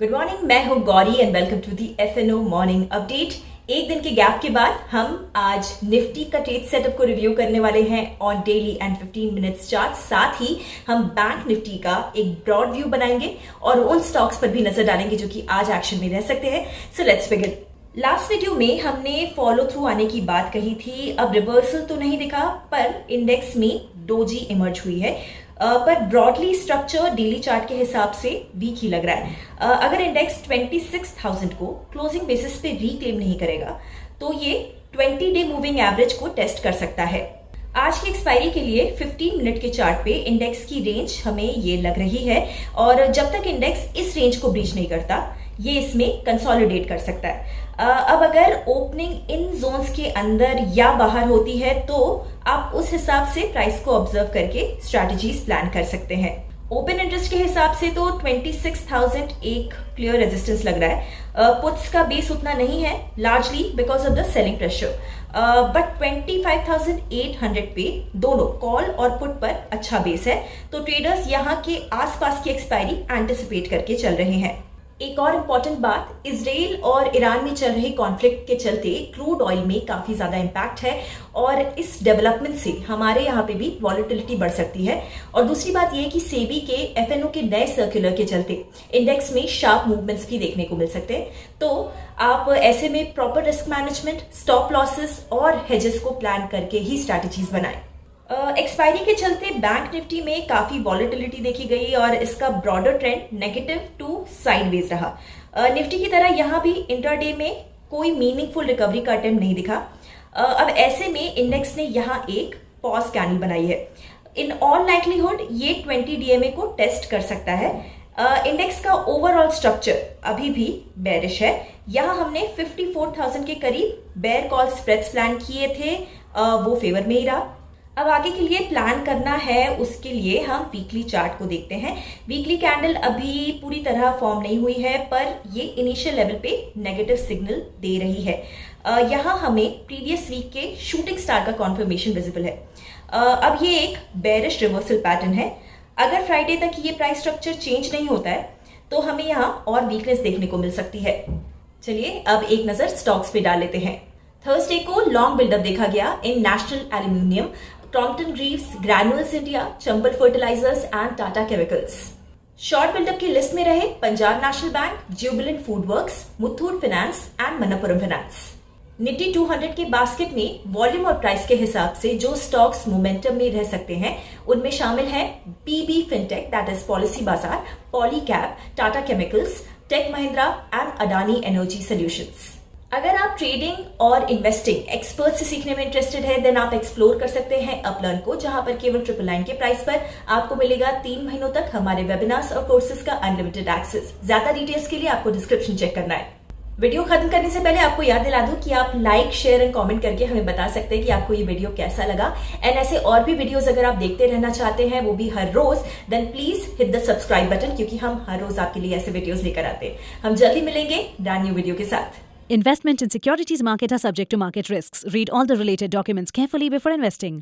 Good morning, मैं हूँ Gauri and welcome to the FNO morning update. एक दिन के गैप के बाद हम आज निफ्टी का ट्रेड सेटअप को रिव्यू करने वाले हैं on daily and 15 minutes chart. साथ ही हम बैंक निफ्टी का एक ब्रॉड व्यू बनाएंगे और उन स्टॉक्स पर भी नजर डालेंगे जो कि आज एक्शन में रह सकते हैं। So let's begin. Last video में हमने फॉलो थ्रू आने की बात कही थी। अब रिवर्सल तो नहीं दिखा पर इंडेक्स में डोजी इमर्ज हुई है, पर ब्रॉडली स्ट्रक्चर डेली चार्ट के हिसाब से वीक ही लग रहा है। अगर इंडेक्स 26,000 को क्लोजिंग बेसिस पे रिक्लेम नहीं करेगा तो ये 20 डे मूविंग एवरेज को टेस्ट कर सकता है। आज की एक्सपायरी के लिए 15 मिनट के चार्ट पे इंडेक्स की रेंज हमें ये लग रही है और जब तक इंडेक्स इस रेंज को ब्रीच नहीं करता ये इसमें कंसोलिडेट कर सकता है। अब अगर ओपनिंग इन जोन्स के अंदर या बाहर होती है तो आप उस हिसाब से प्राइस को ऑब्जर्व करके स्ट्रैटेजीज प्लान कर सकते हैं। ओपन इंटरेस्ट के हिसाब से तो 26,000 एक क्लियर रेजिस्टेंस लग रहा है। पुट्स का बेस उतना नहीं है, largely because of the selling pressure, but 25,800 पे दोनों कॉल और पुट पर अच्छा बेस है, तो ट्रेडर्स यहाँ के आसपास की एक्सपायरी एंटिसिपेट करके चल रहे हैं। एक और इम्पॉर्टेंट बात, इजराइल और ईरान में चल रहे कॉन्फ्लिक्ट के चलते क्रूड ऑयल में काफी ज्यादा इम्पैक्ट है और इस डेवलपमेंट से हमारे यहाँ पे भी वॉलेटिलिटी बढ़ सकती है। और दूसरी बात यह कि सेबी के एफएनओ के नए सर्कुलर के चलते इंडेक्स में शार्प मूवमेंट्स भी देखने को मिल सकते हैं। तो आप ऐसे में proper risk management, stop losses और हेजेस को प्लान करके ही स्ट्रैटेजीज बनाएं। एक्सपायरी के चलते बैंक निफ्टी में काफी वॉलेटिलिटी देखी गई और इसका broader trend negative to sideways रहा। निफ्टी की तरह यहाँ भी इंट्राडे में कोई मीनिंगफुल रिकवरी का अटेम्प्ट नहीं दिखा। अब ऐसे में इंडेक्स ने यहाँ एक पॉज कैंडल बनाई है। इन ऑल लाइकलीहुड ये 20 डीएमए को टेस्ट कर सकता है। इंडेक्स का ओवरऑल स्ट्रक्चर अभी भी बेरिश है। यहाँ हमने 54,000 के करीब बेयर कॉल स्प्रेड्स प्लान किए थे, वो फेवर में ही रहा। अब आगे के लिए प्लान करना है, उसके लिए हम वीकली चार्ट को देखते हैं। वीकली कैंडल अभी पूरी तरह फॉर्म नहीं हुई है पर ये इनिशियल लेवल पे नेगेटिव सिग्नल दे रही है। यहाँ हमें प्रीवियस वीक के शूटिंग स्टार का कॉन्फर्मेशन विजिबल है। अब ये एक बेरिश रिवर्सल पैटर्न है। अगर फ्राइडे तक ये प्राइस स्ट्रक्चर चेंज नहीं होता है तो हमें यहाँ और वीकनेस देखने को मिल सकती है। चलिए अब एक नजर स्टॉक्स पे डाल लेते हैं। थर्सडे को लॉन्ग बिल्डअप देखा गया in National Aluminium, Crompton Greaves, Granules India, Chambal Fertilisers and Tata Chemicals. Short buildup की लिस्ट में रहे Punjab National Bank, Jubilant FoodWorks, Muthoot Finance and Manappuram Finance. Nifty 200 के बास्केट में वॉल्यूम और प्राइस के हिसाब से जो स्टॉक्स मोमेंटम में रह सकते हैं उनमें शामिल है PB Fintech, that is policy Bazaar, Polycab, Tata Chemicals, Tech Mahindra and Adani Energy Solutions. अगर आप ट्रेडिंग और इन्वेस्टिंग एक्सपर्ट से सीखने में इंटरेस्टेड है देन आप एक्सप्लोर कर सकते हैं अपलर्न को, जहां पर केवल 999 के प्राइस पर आपको मिलेगा 3 महीनों तक हमारे वेबिनार्स और कोर्सेज का अनलिमिटेड एक्सेस। ज्यादा डिटेल्स के लिए आपको डिस्क्रिप्शन चेक करना है। वीडियो खत्म करने से पहले आपको याद दिला दूं कि आप लाइक, शेयर एंड कमेंट करके हमें बता सकते हैं कि आपको ये वीडियो कैसा लगा। एंड ऐसे और भी वीडियोस अगर आप देखते रहना चाहते हैं, वो भी हर रोज, then please hit the subscribe button, क्योंकि हम हर रोज आपके लिए ऐसे वीडियोस लेकर आते हैं। हम जल्दी मिलेंगे ब्रांड न्यू वीडियो के साथ। Investment in securities market are subject to market risks. Read all the related documents carefully before investing.